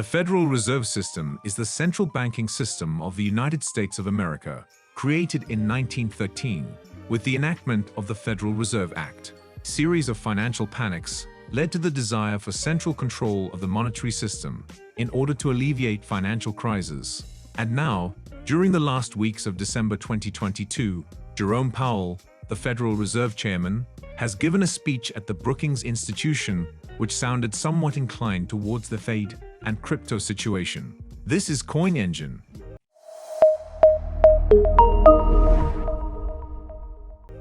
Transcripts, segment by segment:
The Federal Reserve System is the central banking system of the United States of America, created in 1913 with the enactment of the Federal Reserve Act. A series of financial panics led to the desire for central control of the monetary system in order to alleviate financial crises. And now, during the last weeks of December 2022, Jerome Powell, the Federal Reserve Chairman, has given a speech at the Brookings Institution which sounded somewhat inclined towards the Fed and crypto situation. This is Coin Engine.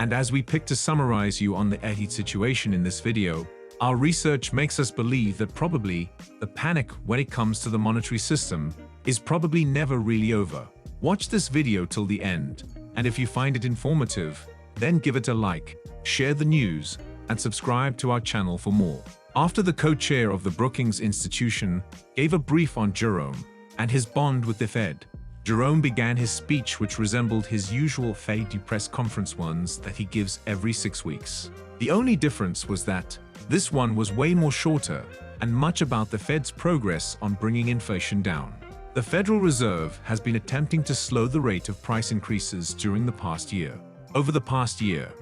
And as we pick to summarize you on the Fed situation in this video, our research makes us believe that probably the panic when it comes to the monetary system is probably never really over. Watch this video till the end, and if you find it informative, then give it a like, share the news, and subscribe to our channel for more. After the co-chair of the Brookings Institution gave a brief on Jerome and his bond with the Fed, Jerome began his speech, which resembled his usual Fed press conference ones that he gives every 6 weeks. The only difference was that this one was way more shorter and much about the Fed's progress on bringing inflation down. The Federal Reserve has been attempting to slow the rate of price increases during the past year. Over the past year,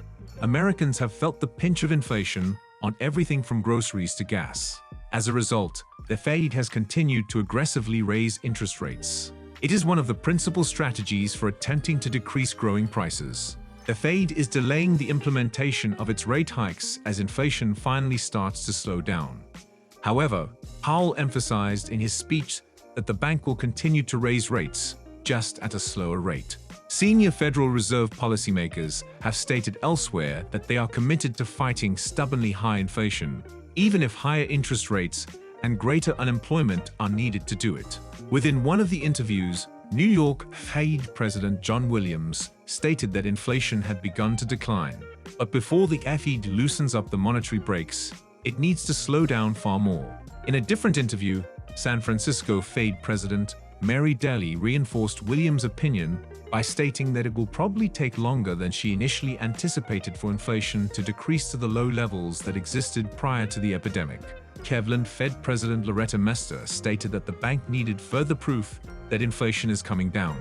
Americans have felt the pinch of inflation on everything from groceries to gas. As a result, the Fed has continued to aggressively raise interest rates. It is one of the principal strategies for attempting to decrease growing prices. The Fed is delaying the implementation of its rate hikes as inflation finally starts to slow down. However, Powell emphasized in his speech that the bank will continue to raise rates, just at a slower rate. Senior Federal Reserve policymakers have stated elsewhere that they are committed to fighting stubbornly high inflation, even if higher interest rates and greater unemployment are needed to do it. Within one of the interviews, New York Fed President John Williams stated that inflation had begun to decline. But before the Fed loosens up the monetary brakes, it needs to slow down far more. In a different interview, San Francisco Fed President Mary Daly reinforced Williams' opinion by stating that it will probably take longer than she initially anticipated for inflation to decrease to the low levels that existed prior to the epidemic. Cleveland Fed President Loretta Mester stated that the bank needed further proof that inflation is coming down.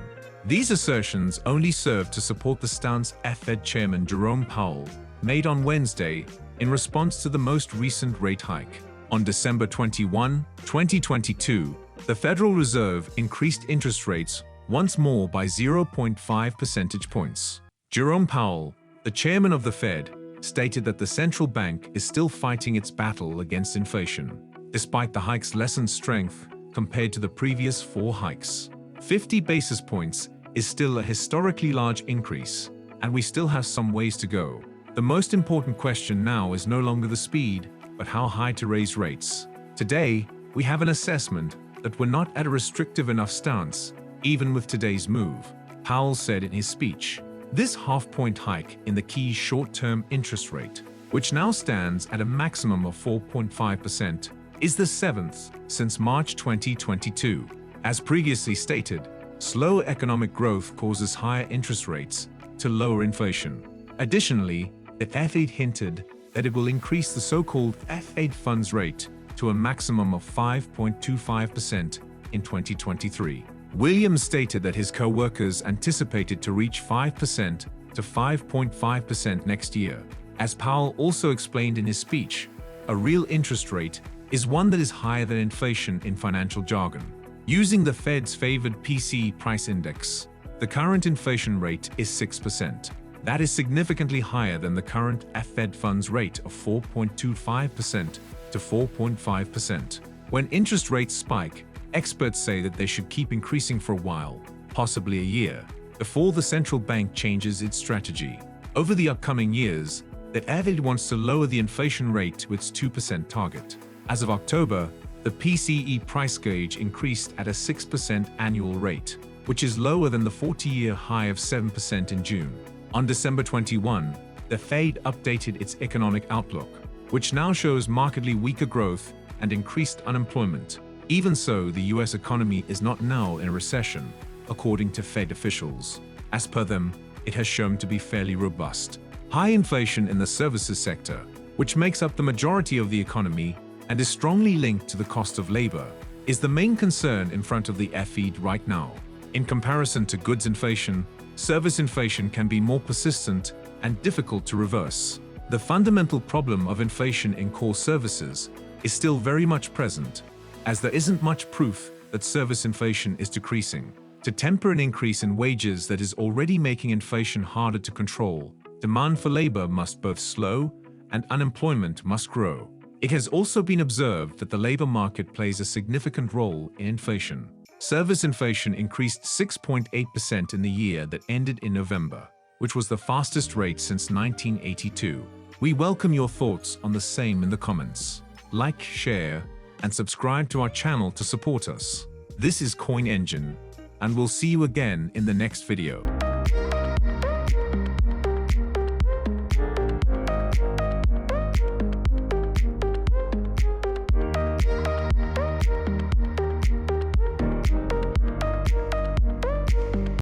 These assertions only serve to support the stance Fed Chairman Jerome Powell made on Wednesday in response to the most recent rate hike. On December 21, 2022, the Federal Reserve increased interest rates once more by 0.5 percentage points. Jerome Powell, the chairman of the Fed, stated that the central bank is still fighting its battle against inflation, despite the hike's lessened strength compared to the previous 4 hikes. 50 basis points is still a historically large increase, and we still have some ways to go. The most important question now is no longer the speed, but how high to raise rates. Today, we have an assessment that we're not at a restrictive enough stance, even with today's move, Powell said in his speech. This half-point hike in the key short-term interest rate, which now stands at a maximum of 4.5%, is the 7th since March 2022. As previously stated, slower economic growth causes higher interest rates to lower inflation. Additionally, the Fed hinted that it will increase the so-called Fed funds rate to a maximum of 5.25% in 2023. Williams stated that his co-workers anticipated to reach 5% to 5.5% next year. As Powell also explained in his speech, a real interest rate is one that is higher than inflation in financial jargon. Using the Fed's favored PCE price index, the current inflation rate is 6%. That is significantly higher than the current Fed funds rate of 4.25% to 4.5%. When interest rates spike, experts say that they should keep increasing for a while, possibly a year, before the central bank changes its strategy. Over the upcoming years, the Fed wants to lower the inflation rate to its 2% target. As of October, the PCE price gauge increased at a 6% annual rate, which is lower than the 40-year high of 7% in June. On December 21, the Fed updated its economic outlook, which now shows markedly weaker growth and increased unemployment. Even so, the US economy is not now in a recession, according to Fed officials. As per them, it has shown to be fairly robust. High inflation in the services sector, which makes up the majority of the economy and is strongly linked to the cost of labor, is the main concern in front of the FED right now. In comparison to goods inflation, service inflation can be more persistent and difficult to reverse. The fundamental problem of inflation in core services is still very much present, as there isn't much proof that service inflation is decreasing. To temper an increase in wages that is already making inflation harder to control, demand for labor must both slow and unemployment must grow. It has also been observed that the labor market plays a significant role in inflation. Service inflation increased 6.8% in the year that ended in November, which was the fastest rate since 1982. We welcome your thoughts on the same in the comments. Like, share, and subscribe to our channel to support us. This is Coin Engine, and we'll see you again in the next video.